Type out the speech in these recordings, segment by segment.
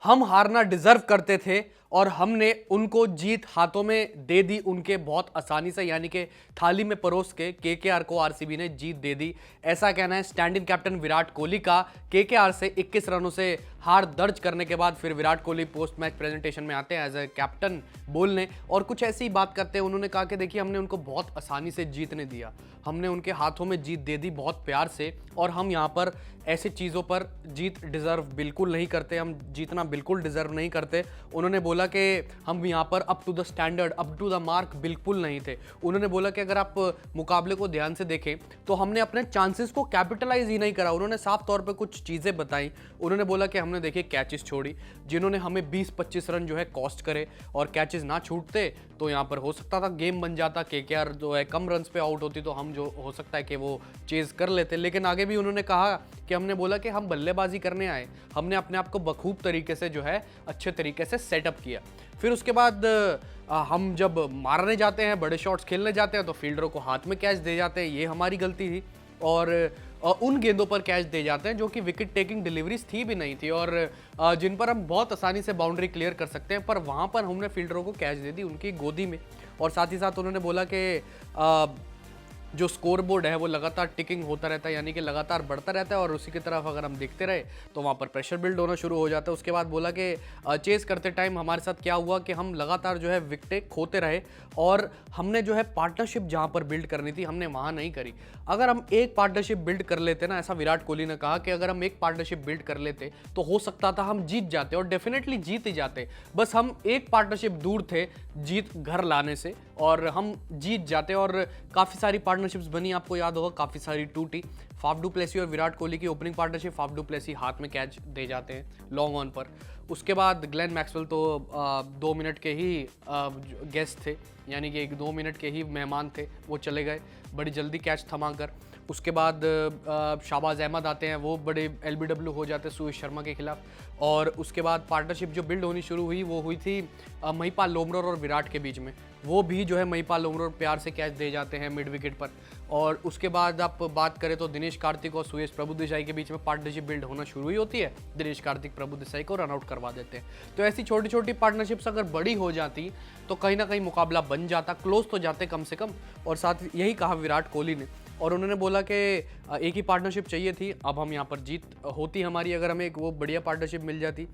हम हारना डिजर्व करते थे और हमने उनको जीत हाथों में दे दी उनके बहुत आसानी से, यानी कि थाली में परोस के केकेआर को आरसीबी ने जीत दे दी। ऐसा कहना है stand in captain Virat Kohli का। केकेआर से 21 रनों से हार दर्ज करने के बाद फिर Virat Kohli post match presentation में आते हैं एज ए कैप्टन बोलने और कुछ ऐसी बात करते हैं। उन्होंने कहा कि देखिए, हमने उनको बहुत आसानी से जीतने दिया, हमने उनके हाथों में जीत दे दी बहुत प्यार से, और हम यहाँ पर ऐसी चीज़ों पर जीत डिजर्व बिल्कुल नहीं करते, हम जीतना बिल्कुल डिजर्व नहीं करते। उन्होंने बोला कि हम यहाँ पर up to the standard, up to the mark बिल्कुल नहीं थे। उन्होंने बोला कि अगर आप मुकाबले को ध्यान से देखें तो हमने अपने चांसेस को कैपिटलाइज ही नहीं करा। उन्होंने साफ तौर पे कुछ चीज़ें बताई। उन्होंने बोला कि हमने देखिए कैचेस छोड़ी जिन्होंने हमें 20-25 रन जो है कॉस्ट करे, और कैचेस ना छूटते तो यहाँ पर हो सकता था गेम बन जाता, केकेआर जो है कम रन्स पे आउट होती तो हम जो हो सकता है कि वो चेज कर लेते। लेकिन आगे भी उन्होंने कहा कि हमने बोला कि हम बल्लेबाजी करने आए, हमने अपने आप को बखूब तरीके से जो है अच्छे तरीके से सेटअप किया। फिर उसके बाद हम जब मारने जाते हैं, बड़े शॉट्स खेलने जाते हैं तो फील्डरों को हाथ में कैच दे जाते हैं, ये हमारी गलती थी। और उन गेंदों पर कैच दे जाते हैं जो कि विकेट टेकिंग डिलीवरीज थी भी नहीं थी और जिन पर हम बहुत आसानी से बाउंड्री क्लियर कर सकते हैं, पर वहाँ पर हमने फील्डरों को कैच दे दी उनकी गोदी में। और साथ ही साथ उन्होंने बोला कि जो स्कोर बोर्ड है वो लगातार टिकिंग होता रहता है, यानी कि लगातार बढ़ता रहता है, और उसी की तरफ अगर हम देखते रहे तो वहाँ पर प्रेशर बिल्ड होना शुरू हो जाता है। उसके बाद बोला कि चेस करते टाइम हमारे साथ क्या हुआ कि हम लगातार जो है विकेटें खोते रहे, और हमने जो है पार्टनरशिप जहाँ पर बिल्ड करनी थी हमने वहाँ नहीं करी। अगर हम एक पार्टनरशिप बिल्ड कर लेते ना, ऐसा विराट कोहली ने कहा कि अगर हम एक पार्टनरशिप बिल्ड कर लेते तो हो सकता था हम जीत जाते, और डेफिनेटली जीत ही जाते। बस हम एक पार्टनरशिप दूर थे जीत घर लाने से, और हम जीत जाते। और काफ़ी सारी पार्टनरशिप्स बनी, आपको याद होगा काफ़ी सारी टूटी। फाफ डू प्लेसी और विराट कोहली की opening partnership, Faf du Plessis हाथ में कैच दे जाते हैं लॉन्ग ऑन पर। उसके बाद ग्लेन मैक्सवेल तो 2 मिनट के ही गेस्ट थे, यानी कि 2 मिनट के ही मेहमान थे, वो चले गए बड़ी जल्दी कैच थमा कर। उसके बाद शाहबाज अहमद आते हैं, वो बड़े एलबीडब्ल्यू हो जाते हैं सुरेश शर्मा के खिलाफ। और उसके बाद पार्टनरशिप जो बिल्ड होनी शुरू हुई वो हुई थी महिपाल लोमरोर और विराट के बीच में। वो भी जो है महिपाल लोमरोर प्यार से कैच दे जाते हैं मिड विकेट पर। और उसके बाद आप बात करें तो दिनेश कार्तिक और सुयश प्रभुदेसाई के बीच में पार्टनरशिप बिल्ड होना शुरू ही होती है, दिनेश कार्तिक प्रभुदेसाई को रन आउट करवा देते हैं। तो ऐसी छोटी छोटी पार्टनरशिप्स अगर बड़ी हो जाती तो कहीं ना कहीं मुकाबला बन जाता, क्लोज तो जाते कम से कम। और साथ यही कहा विराट कोहली ने, और उन्होंने बोला कि एक ही पार्टनरशिप चाहिए थी, अब हम यहाँ पर जीत होती हमारी अगर हमें एक वो बढ़िया पार्टनरशिप मिल जाती।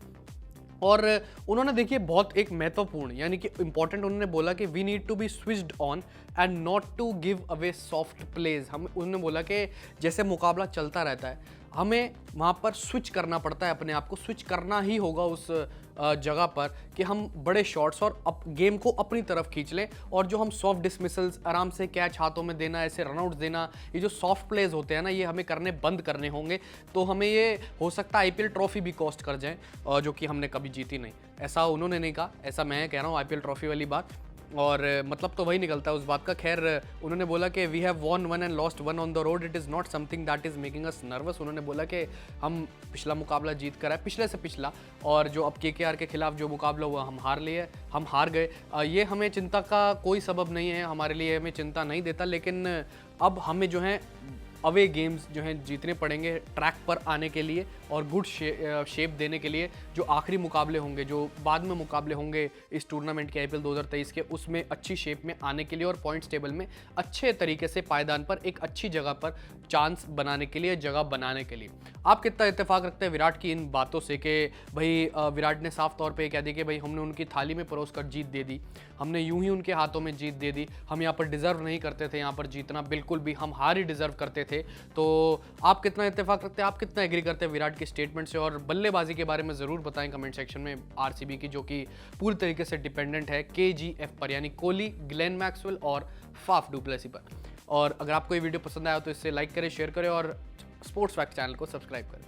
और उन्होंने देखिए बहुत एक महत्वपूर्ण यानी कि इंपॉर्टेंट उन्होंने बोला कि we need to be switched on and not to give away soft plays. हम उन्होंने बोला कि जैसे मुकाबला चलता रहता है हमें वहाँ पर स्विच करना पड़ता है, अपने आप को स्विच करना ही होगा उस जगह पर कि हम बड़े शॉट्स और गेम को अपनी तरफ खींच लें, और जो हम सॉफ्ट डिसमिसल्स, आराम से कैच हाथों में देना, ऐसे रनआउट देना, ये जो सॉफ्ट प्लेज होते हैं ना, ये हमें करने बंद करने होंगे। तो हमें ये हो सकता है आईपीएल ट्रॉफी भी कॉस्ट कर जाए, जो कि हमने कभी जीती नहीं। ऐसा उन्होंने नहीं कहा, ऐसा मैं कह रहा हूँ आईपीएल ट्रॉफी वाली बात, और मतलब तो वही निकलता है उस बात का। खैर उन्होंने बोला कि we have won 1 and lost 1 on the road, it is not something that is making us nervous. उन्होंने बोला कि हम पिछला मुकाबला जीत कर आए, पिछले से पिछला, और जो अब केकेआर के खिलाफ जो मुकाबला हुआ हम हार गए। ये हमें चिंता का कोई सबब नहीं है, हमारे लिए हमें चिंता नहीं देता, लेकिन अब हमें जो है अवे गेम्स जो हैं जीतने पड़ेंगे ट्रैक पर आने के लिए, और गुड शेप देने के लिए। जो आखिरी मुकाबले होंगे, जो बाद में मुकाबले होंगे इस टूर्नामेंट के आईपीएल 2023 के, उसमें अच्छी शेप में आने के लिए और पॉइंट्स टेबल में अच्छे तरीके से पायदान पर एक अच्छी जगह पर चांस बनाने के लिए, जगह बनाने के लिए। आप कितना इत्तेफाक रखते हैं विराट की इन बातों से कि भाई विराट ने साफ तौर पर कह दी कि भाई हमने उनकी थाली में परोस कर जीत दे दी, हमने यूं ही उनके हाथों में जीत दे दी, हम यहाँ पर डिजर्व नहीं करते थे यहाँ पर जीतना, बिल्कुल भी हम हार ही डिजर्व करते थे। तो आप कितना इत्तेफाक रखते हैं, आप कितना एग्री करते हैं विराट के स्टेटमेंट से, और बल्लेबाजी के बारे में ज़रूर बताएं कमेंट सेक्शन में आरसीबी की, जो कि पूरी तरीके से डिपेंडेंट है केजीएफ पर, यानी कोहली, ग्लेन मैक्सवेल और फाफ डू प्लेसी पर। और अगर आपको ये वीडियो पसंद आया तो इसे लाइक करें, शेयर करें और स्पोर्ट्स फैक्ट चैनल को सब्सक्राइब करें।